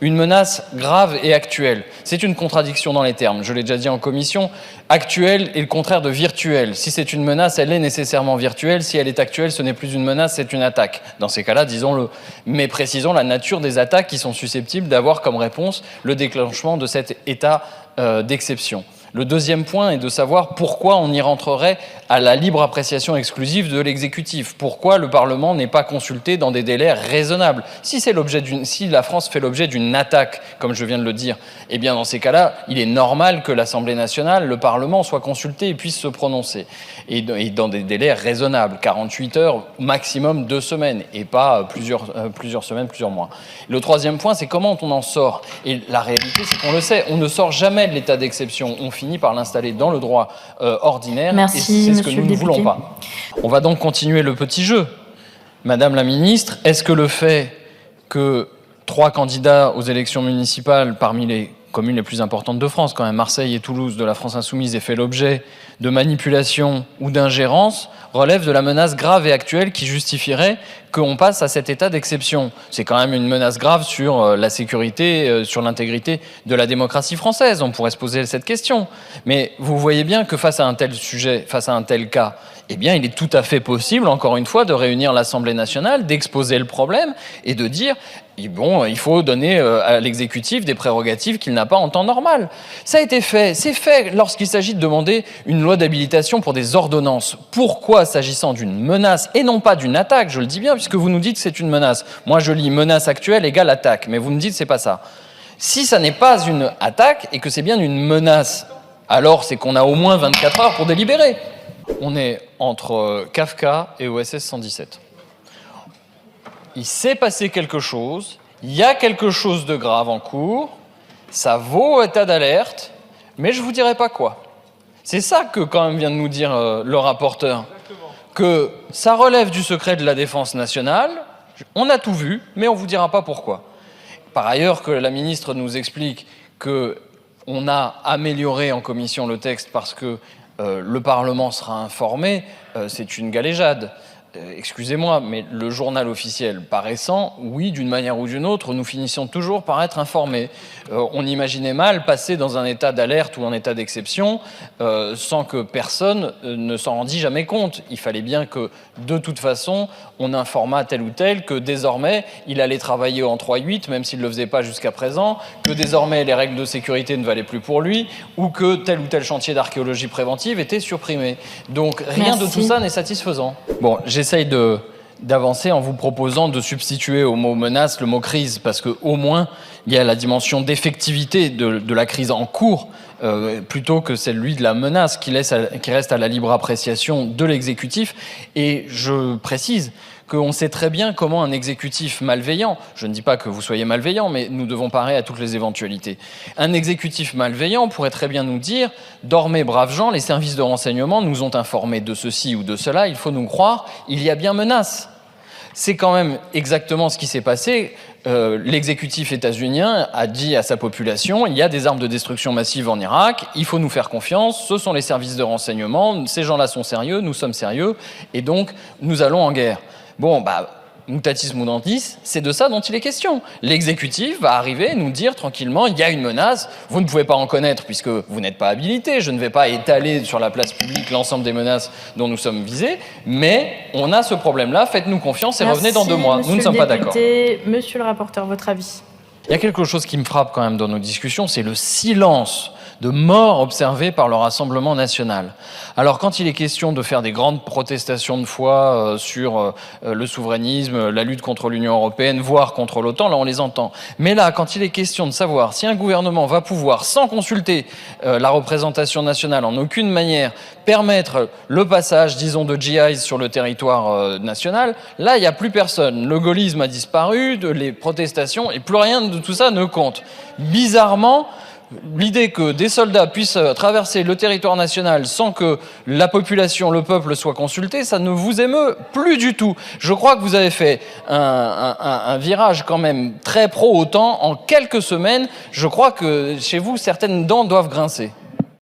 une menace grave et actuelle. C'est une contradiction dans les termes, je l'ai déjà dit en commission. Actuelle est le contraire de virtuelle. Si c'est une menace, elle est nécessairement virtuelle. Si elle est actuelle, ce n'est plus une menace, c'est une attaque. Dans ces cas-là, disons-le. Mais précisons la nature des attaques qui sont susceptibles d'avoir comme réponse le déclenchement de cet état d'exception. Le deuxième point est de savoir pourquoi on y rentrerait à la libre appréciation exclusive de l'exécutif. Pourquoi le Parlement n'est pas consulté dans des délais raisonnables. Si la France fait l'objet d'une attaque, comme je viens de le dire, eh bien dans ces cas-là, il est normal que l'Assemblée nationale, le Parlement, soit consulté et puisse se prononcer. Et dans des délais raisonnables, 48 heures, maximum 2 semaines, et pas plusieurs semaines, plusieurs mois. Le troisième point, c'est comment on en sort. Et la réalité, c'est qu'on le sait, on ne sort jamais de l'état d'exception. On finit par l'installer dans le droit ordinaire. Merci, et c'est ce que nous ne voulons pas. On va donc continuer le petit jeu. Madame la ministre, est-ce que le fait que 3 candidats aux élections municipales parmi les communes les plus importantes de France, quand même Marseille et Toulouse de la France insoumise, aient fait l'objet de manipulation ou d'ingérence, relève de la menace grave et actuelle qui justifierait qu'on passe à cet état d'exception. C'est quand même une menace grave sur la sécurité, sur l'intégrité de la démocratie française. On pourrait se poser cette question. Mais vous voyez bien que face à un tel sujet, face à un tel cas, eh bien, il est tout à fait possible, encore une fois, de réunir l'Assemblée nationale, d'exposer le problème et de dire bon, il faut donner à l'exécutif des prérogatives qu'il n'a pas en temps normal. Ça a été fait. C'est fait lorsqu'il s'agit de demander une loi d'habilitation pour des ordonnances. Pourquoi, s'agissant d'une menace et non pas d'une attaque, je le dis bien, puisque vous nous dites que c'est une menace. Moi, je lis menace actuelle égale attaque, mais vous me dites que c'est pas ça. Si ça n'est pas une attaque et que c'est bien une menace, alors c'est qu'on a au moins 24 heures pour délibérer. On est entre Kafka et OSS 117. Il s'est passé quelque chose, il y a quelque chose de grave en cours, ça vaut état d'alerte, mais je ne vous dirai pas quoi. C'est ça que quand même vient de nous dire le rapporteur. Exactement. Que ça relève du secret de la défense nationale, on a tout vu, mais on ne vous dira pas pourquoi. Par ailleurs, que la ministre nous explique qu'on a amélioré en commission le texte parce que le Parlement sera informé, c'est une galéjade. Excusez-moi, mais le journal officiel paraissant, oui, d'une manière ou d'une autre, nous finissons toujours par être informés. On imaginait mal passer dans un état d'alerte ou un état d'exception sans que personne ne s'en rendît jamais compte. Il fallait bien que, de toute façon, on informât tel ou tel que désormais, il allait travailler en 3-8, même s'il ne le faisait pas jusqu'à présent, que désormais, les règles de sécurité ne valaient plus pour lui, ou que tel ou tel chantier d'archéologie préventive était supprimé. Donc, rien de tout ça n'est satisfaisant. Bon, j'essaye d'avancer en vous proposant de substituer au mot menace le mot crise, parce qu'au moins, il y a la dimension d'effectivité de la crise en cours, plutôt que celle de la menace qui reste à la libre appréciation de l'exécutif. Et je précise qu'on sait très bien comment un exécutif malveillant, je ne dis pas que vous soyez malveillant, mais nous devons parer à toutes les éventualités. Un exécutif malveillant pourrait très bien nous dire « Dormez, braves gens, les services de renseignement nous ont informés de ceci ou de cela, il faut nous croire, il y a bien menace ». C'est quand même exactement ce qui s'est passé. L'exécutif états-unien a dit à sa population « Il y a des armes de destruction massive en Irak, il faut nous faire confiance, ce sont les services de renseignement, ces gens-là sont sérieux, nous sommes sérieux, et donc nous allons en guerre ». Bon, mutatis mutandis, c'est de ça dont il est question. L'exécutif va arriver et nous dire tranquillement, il y a une menace, vous ne pouvez pas en connaître puisque vous n'êtes pas habilité, je ne vais pas étaler sur la place publique l'ensemble des menaces dont nous sommes visés, mais on a ce problème-là, faites-nous confiance et revenez dans 2 mois. Nous ne sommes pas d'accord. Monsieur le rapporteur, votre avis ? Il y a quelque chose qui me frappe quand même dans nos discussions, c'est le silence de mort observé par le Rassemblement national. Alors quand il est question de faire des grandes protestations de foi sur le souverainisme, la lutte contre l'Union européenne, voire contre l'OTAN, là on les entend. Mais là, quand il est question de savoir si un gouvernement va pouvoir, sans consulter la représentation nationale, en aucune manière permettre le passage, disons, de GIs sur le territoire national, là il n'y a plus personne. Le gaullisme a disparu, les protestations, et plus rien de tout ça ne compte. Bizarrement, l'idée que des soldats puissent traverser le territoire national sans que la population, le peuple soit consulté, ça ne vous émeut plus du tout. Je crois que vous avez fait un virage quand même très pro-OTAN en quelques semaines. Je crois que chez vous, certaines dents doivent grincer.